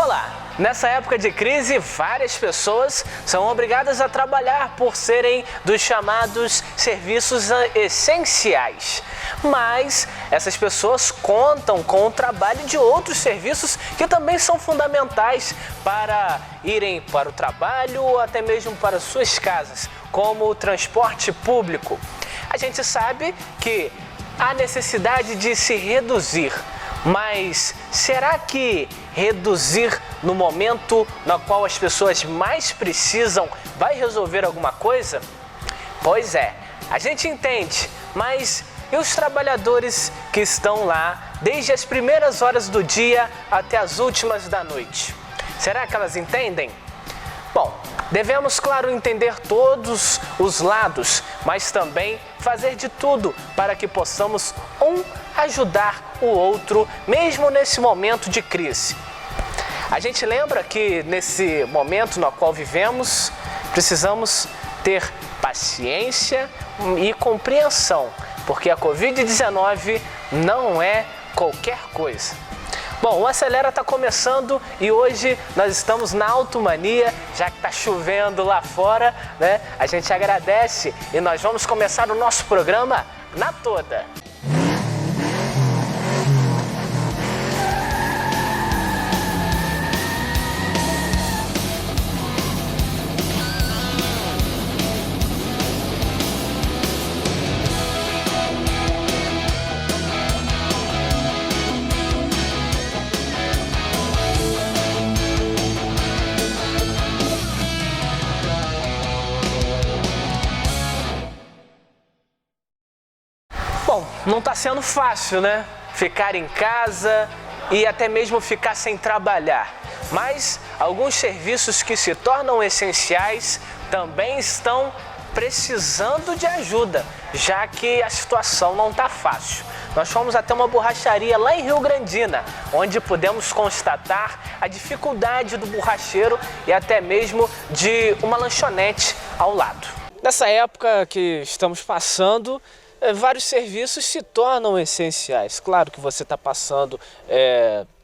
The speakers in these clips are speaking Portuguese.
Olá! Nessa época de crise, várias pessoas são obrigadas a trabalhar por serem dos chamados serviços essenciais. Mas essas pessoas contam com o trabalho de outros serviços que também são fundamentais para irem para o trabalho ou até mesmo para suas casas, como o transporte público. A gente sabe que há necessidade de se reduzir. Mas será que reduzir no momento no qual as pessoas mais precisam vai resolver alguma coisa? Pois é, a gente entende, mas e os trabalhadores que estão lá desde as primeiras horas do dia até as últimas da noite? Será que elas entendem? Bom, devemos, claro, entender todos os lados, mas também fazer de tudo para que possamos ajudar o outro, mesmo nesse momento de crise. A gente lembra que nesse momento no qual vivemos, precisamos ter paciência e compreensão, porque a Covid-19 não é qualquer coisa. Bom, o Acelera está começando e hoje nós estamos na Automania, já que está chovendo lá fora, né? A gente agradece e nós vamos começar o nosso programa na toda. Bom, não está sendo fácil, né? Ficar em casa e até mesmo ficar sem trabalhar. Mas alguns serviços que se tornam essenciais também estão precisando de ajuda, já que a situação não está fácil. Nós fomos até uma borracharia lá em Rio Grandina, onde pudemos constatar a dificuldade do borracheiro e até mesmo de uma lanchonete ao lado. Nessa época que estamos passando, vários serviços se tornam essenciais. Claro que você está passando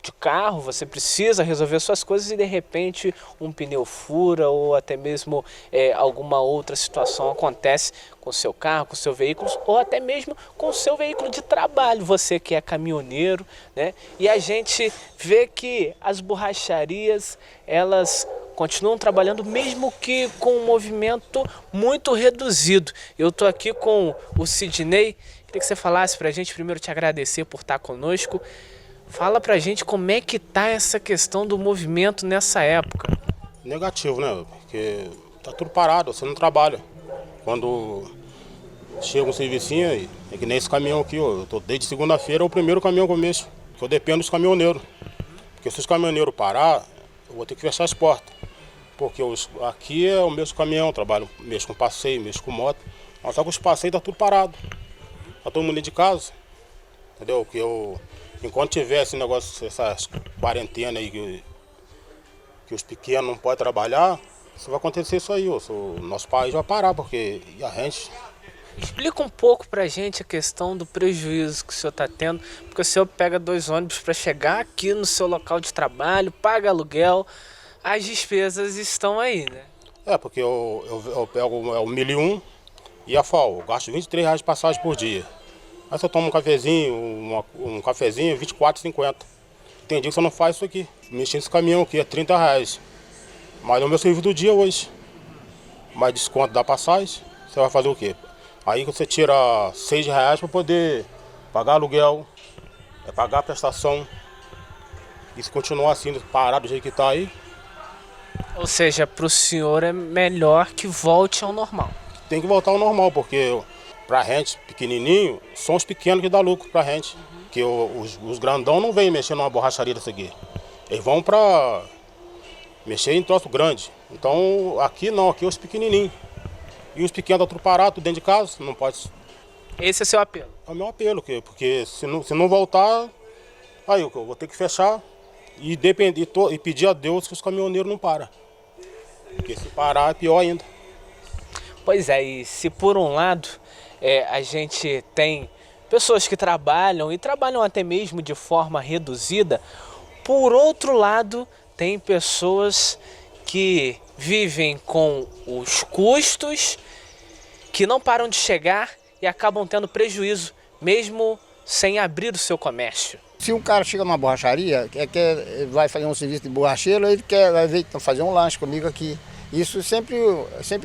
de carro, você precisa resolver suas coisas e de repente um pneu fura ou até mesmo alguma outra situação acontece com o seu carro, com o seu veículo ou até mesmo com o seu veículo de trabalho, você que é caminhoneiro, né? E a gente vê que as borracharias, elas continuam trabalhando mesmo que com um movimento muito reduzido. Eu estou aqui com o Sidney, queria que você falasse para a gente, primeiro te agradecer por estar conosco. Fala para a gente como é que está essa questão do movimento nessa época. Negativo, né? Porque tá tudo parado, você não trabalha. Quando chega um servicinho, é que nem esse caminhão aqui, ó, eu tô desde segunda-feira, é o primeiro caminhão que eu mexo, que eu dependo dos caminhoneiros. Porque se os caminhoneiros parar, eu vou ter que fechar as portas. Porque aqui é o mesmo caminhão, trabalho, mexo com passeio, mexo com moto. Mas só que os passeios tá tudo parado. Tá todo mundo de casa. Entendeu? Que enquanto tiver esse negócio, essas quarentena aí que os pequenos não podem trabalhar, isso vai acontecer isso aí. O nosso país vai parar, porque a gente... Explica um pouco pra gente a questão do prejuízo que o senhor está tendo, porque o senhor pega 2 ônibus para chegar aqui no seu local de trabalho, paga aluguel, as despesas estão aí, né? Porque eu pego o 1.001 e a FAO, eu gasto R$23 de passagem por dia. Aí você toma um cafezinho, um cafezinho, R$24,50. Tem dia que você não faz isso aqui. Mexendo esse caminhão aqui é R$30. Mas é o meu serviço do dia hoje. Mais desconto da passagem, você vai fazer o quê? Aí você tira R$6 para poder pagar aluguel, pagar a prestação. E se continuar assim, parado do jeito que está aí. Ou seja, para o senhor é melhor que volte ao normal. Tem que voltar ao normal, porque pra gente, pequenininho, são os pequenos que dá lucro pra gente. Porque os grandão não vêm mexer numa borracharia dessa aqui. Eles vão pra mexer em troço grande. Então aqui não, aqui é os pequenininhos. E os pequenos estão tudo parados dentro de casa, não pode... Esse é seu apelo? É o meu apelo, porque se não voltar, aí eu vou ter que fechar e pedir a Deus que os caminhoneiros não param. Porque se parar é pior ainda. Pois é, e se por um lado a gente tem pessoas que trabalham e trabalham até mesmo de forma reduzida, por outro lado tem pessoas que vivem com os custos, que não param de chegar e acabam tendo prejuízo, mesmo sem abrir o seu comércio. Se um cara chega numa borracharia, vai fazer um serviço de borracheiro, ele vai vir fazer um lanche comigo aqui. Isso sempre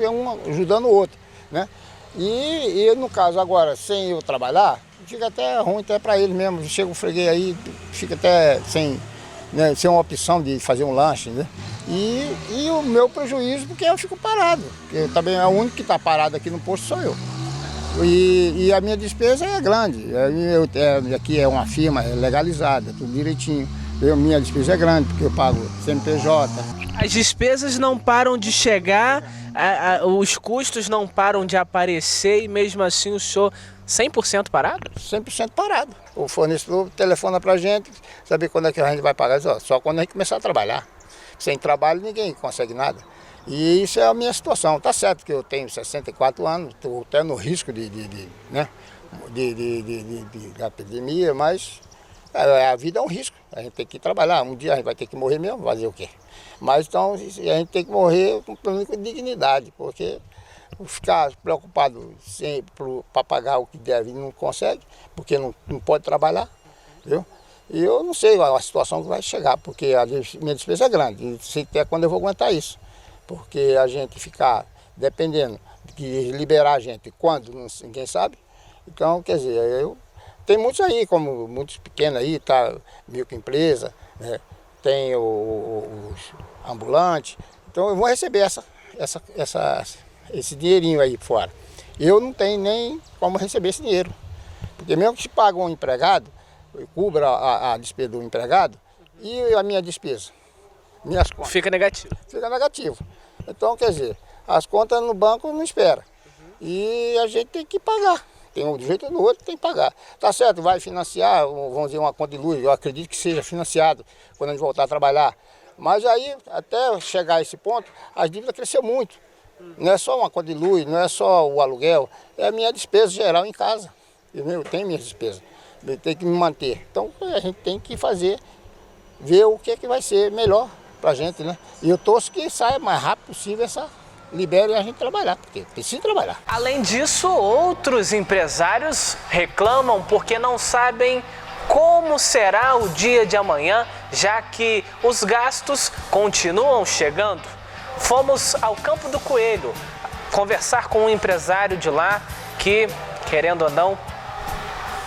é um ajudando o outro, né? E no caso agora, sem eu trabalhar, fica até ruim até para ele mesmo. Chega um freguês aí, fica até sem uma opção de fazer um lanche, né? E o meu prejuízo, porque eu fico parado. Porque também é o único que está parado aqui no posto sou eu. E a minha despesa é grande. Aqui é uma firma, é legalizada, tudo direitinho. Minha despesa é grande, porque eu pago CNPJ. As despesas não param de chegar, os custos não param de aparecer e mesmo assim o senhor 100% parado? 100% parado. O fornecedor telefona pra gente, saber quando é que a gente vai pagar. Só quando a gente começar a trabalhar. Sem trabalho ninguém consegue nada. E isso é a minha situação. Tá certo que eu tenho 64 anos, estou até no risco da epidemia, mas a vida é um risco. A gente tem que trabalhar. Um dia a gente vai ter que morrer mesmo, fazer o quê? Mas então a gente tem que morrer com dignidade, porque ficar preocupado para pagar o que deve e não consegue, porque não pode trabalhar, viu? E eu não sei a situação que vai chegar, porque a minha despesa é grande, e sei até quando eu vou aguentar isso. Porque a gente ficar dependendo de liberar a gente quando ninguém sabe. Então, quer dizer, tem muitos aí, como muitos pequenos aí, tá, microempresa, né? Tem os ambulantes. Então eu vou receber esse dinheirinho aí fora. Eu não tenho nem como receber esse dinheiro. Porque mesmo que se paga um empregado, cubra a despesa do empregado e a minha despesa. Minhas contas. Fica negativo. Fica negativo. Então, quer dizer, as contas no banco não esperam. E a gente tem que pagar. Tem um jeito ou do outro, tem que pagar. Tá certo, vai financiar, vamos dizer, uma conta de luz. Eu acredito que seja financiado quando a gente voltar a trabalhar. Mas aí, até chegar a esse ponto, as dívidas cresceu muito. Não é só uma conta de luz, não é só o aluguel, é a minha despesa geral em casa. Eu tenho minhas despesas, eu tenho que me manter. Então, a gente tem que ver o que é que vai ser melhor pra gente, né? E eu torço que saia o mais rápido possível libere a gente trabalhar, porque precisa trabalhar. Além disso, outros empresários reclamam porque não sabem como será o dia de amanhã, já que os gastos continuam chegando. Fomos ao Campo do Coelho conversar com um empresário de lá que, querendo ou não,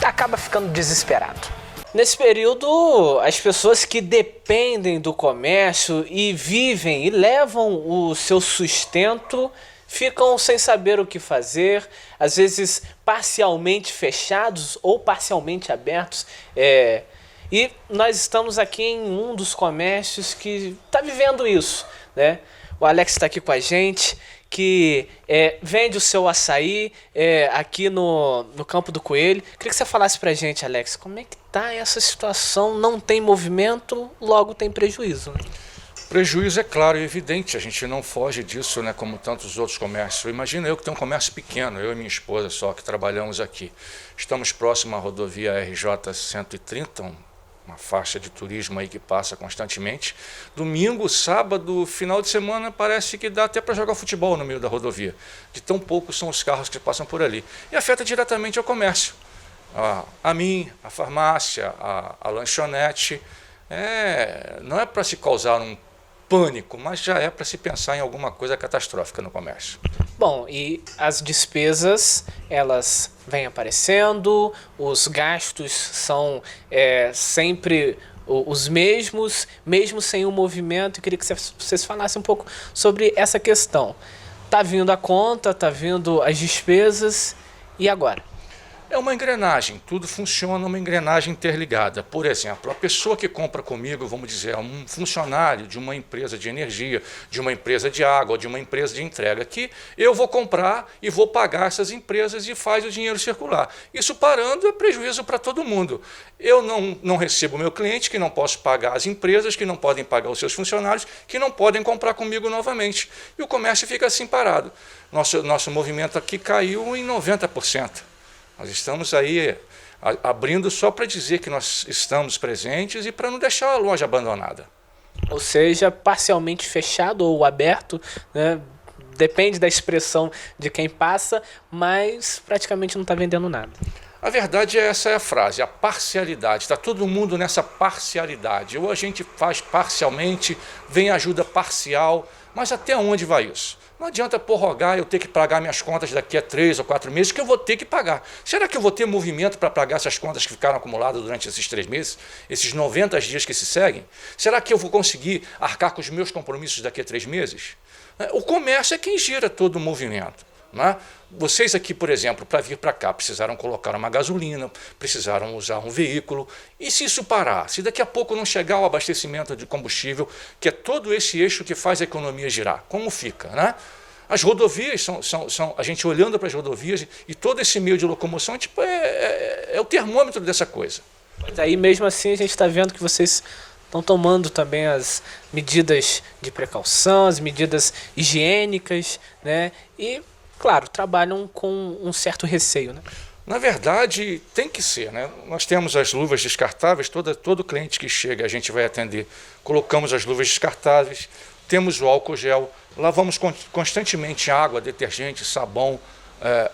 acaba ficando desesperado. Nesse período, as pessoas que dependem do comércio e vivem e levam o seu sustento ficam sem saber o que fazer, às vezes parcialmente fechados ou parcialmente abertos. E nós estamos aqui em um dos comércios que está vivendo isso, né? O Alex está aqui com a gente, que vende o seu açaí aqui no Campo do Coelho. Queria que você falasse pra gente, Alex, como é que tá essa situação? Não tem movimento, logo tem prejuízo, né? Prejuízo é claro e evidente, a gente não foge disso, né, como tantos outros comércios. Imagina eu que tenho um comércio pequeno, eu e minha esposa só, que trabalhamos aqui. Estamos próximo à rodovia RJ 130, uma faixa de turismo aí que passa constantemente. Domingo, sábado, final de semana, parece que dá até para jogar futebol no meio da rodovia. De tão poucos são os carros que passam por ali. E afeta diretamente ao comércio. A mim, a farmácia, a lanchonete. Não é para se causar um pânico, mas já é para se pensar em alguma coisa catastrófica no comércio. Bom, e as despesas, elas vêm aparecendo, os gastos são sempre os mesmos, mesmo sem o movimento. Eu queria que vocês falassem um pouco sobre essa questão. Tá vindo a conta, tá vindo as despesas, e agora? É uma engrenagem, tudo funciona uma engrenagem interligada. Por exemplo, a pessoa que compra comigo, vamos dizer, um funcionário de uma empresa de energia, de uma empresa de água, de uma empresa de entrega, que eu vou comprar e vou pagar essas empresas e faz o dinheiro circular. Isso parando é prejuízo para todo mundo. Eu não recebo o meu cliente, que não posso pagar as empresas, que não podem pagar os seus funcionários, que não podem comprar comigo novamente. E o comércio fica assim parado. Nosso movimento aqui caiu em 90%. Nós estamos aí abrindo só para dizer que nós estamos presentes e para não deixar a loja abandonada. Ou seja, parcialmente fechado ou aberto, né? Depende da expressão de quem passa, mas praticamente não está vendendo nada. A verdade é essa é a frase, a parcialidade. Está todo mundo nessa parcialidade. Ou a gente faz parcialmente, vem ajuda parcial, mas até onde vai isso? Não adianta prorrogar eu ter que pagar minhas contas daqui a 3 ou 4 meses, que eu vou ter que pagar. Será que eu vou ter movimento para pagar essas contas que ficaram acumuladas durante esses 3 meses? Esses 90 dias que se seguem? Será que eu vou conseguir arcar com os meus compromissos daqui a 3 meses? O comércio é quem gira todo o movimento. Né? Vocês aqui, por exemplo, para vir para cá, precisaram colocar uma gasolina, precisaram usar um veículo. E se isso parar? Se daqui a pouco não chegar o abastecimento de combustível, que é todo esse eixo que faz a economia girar, como fica? Né? As rodovias são a gente olhando para as rodovias e todo esse meio de locomoção é o termômetro dessa coisa. Mas aí mesmo assim a gente está vendo que vocês estão tomando também as medidas de precaução, as medidas higiênicas, né? E, claro, trabalham com um certo receio, né? Na verdade, tem que ser, né? Nós temos as luvas descartáveis, todo cliente que chega a gente vai atender, colocamos as luvas descartáveis, temos o álcool gel, lavamos constantemente água, detergente, sabão,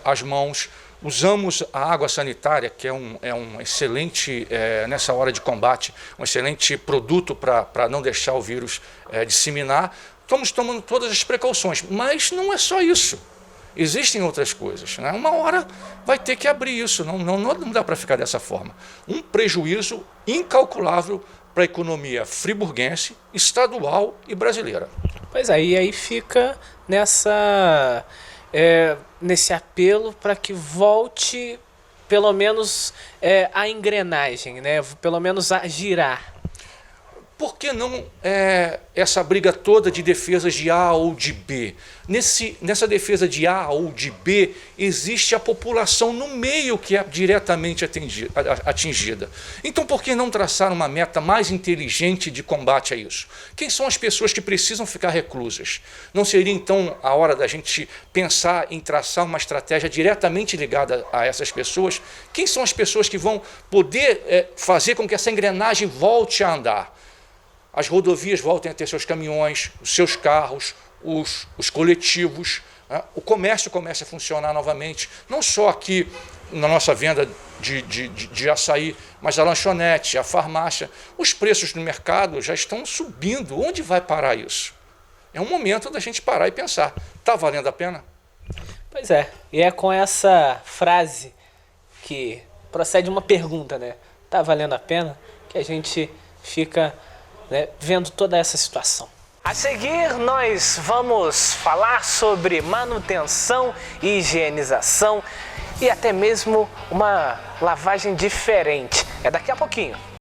as mãos, usamos a água sanitária, que é um excelente, nessa hora de combate, um excelente produto para não deixar o vírus disseminar. Estamos tomando todas as precauções, mas não é só isso. Existem outras coisas. Né? Uma hora vai ter que abrir isso, não dá para ficar dessa forma. Um prejuízo incalculável para a economia friburguense, estadual e brasileira. Pois é, e aí fica nesse apelo para que volte pelo menos a engrenagem, né? Pelo menos a girar. Por que não essa briga toda de defesas de A ou de B? Nessa defesa de A ou de B, existe a população no meio que é diretamente atingida. Então, por que não traçar uma meta mais inteligente de combate a isso? Quem são as pessoas que precisam ficar reclusas? Não seria, então, a hora da gente pensar em traçar uma estratégia diretamente ligada a essas pessoas? Quem são as pessoas que vão poder fazer com que essa engrenagem volte a andar? As rodovias voltem a ter seus caminhões, os seus carros, os coletivos, né? O comércio começa a funcionar novamente, não só aqui na nossa venda de açaí, mas a lanchonete, a farmácia. Os preços no mercado já estão subindo. Onde vai parar isso? É um momento da gente parar e pensar, está valendo a pena? Pois é, e é com essa frase que procede uma pergunta, né? Está valendo a pena? Que a gente fica... né, vendo toda essa situação. A seguir, nós vamos falar sobre manutenção e higienização e até mesmo uma lavagem diferente. É daqui a pouquinho.